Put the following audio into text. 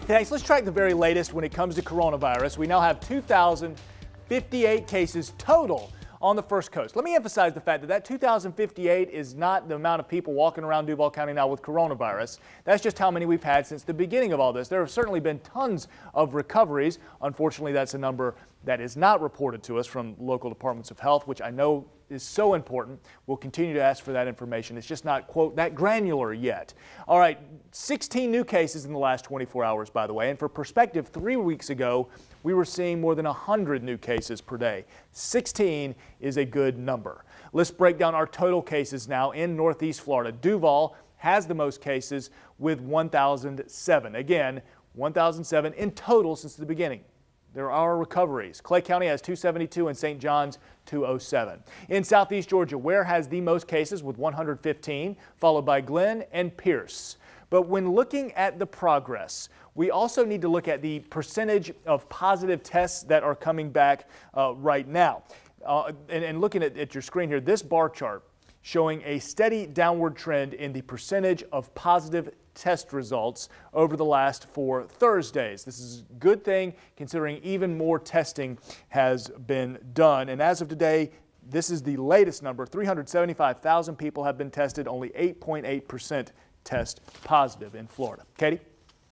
Thanks. Let's track the very latest when it comes to coronavirus. We now have 2,058 cases total on the First Coast. Let me emphasize the fact that 2,058 is not the amount of people walking around Duval County now with coronavirus. That's just how many we've had since the beginning of all this. There have certainly been tons of recoveries. Unfortunately, that's a number that is not reported to us from local departments of health, which I know is so important. We'll continue to ask for that information. It's just not, quote, that granular yet. All right, 16 new cases in the last 24 hours, by the way. And for perspective, 3 weeks ago, we were seeing more than 100 new cases per day. 16 is a good number. Let's break down our total cases now in Northeast Florida. Duval has the most cases with 1,007. Again, 1,007 in total since the beginning. There are recoveries. Clay County has 272 and St. John's 207. In Southeast Georgia, Ware has the most cases with 115, followed by Glenn and Pierce. But when looking at the progress, we also need to look at the percentage of positive tests that are coming back right now. And looking at your screen here, this bar chart showing a steady downward trend in the percentage of positive test results over the last 4 Thursdays. This is a good thing considering even more testing has been done. And as of today, this is the latest number. 375,000 people have been tested. Only 8.8% test positive in Florida. Katie?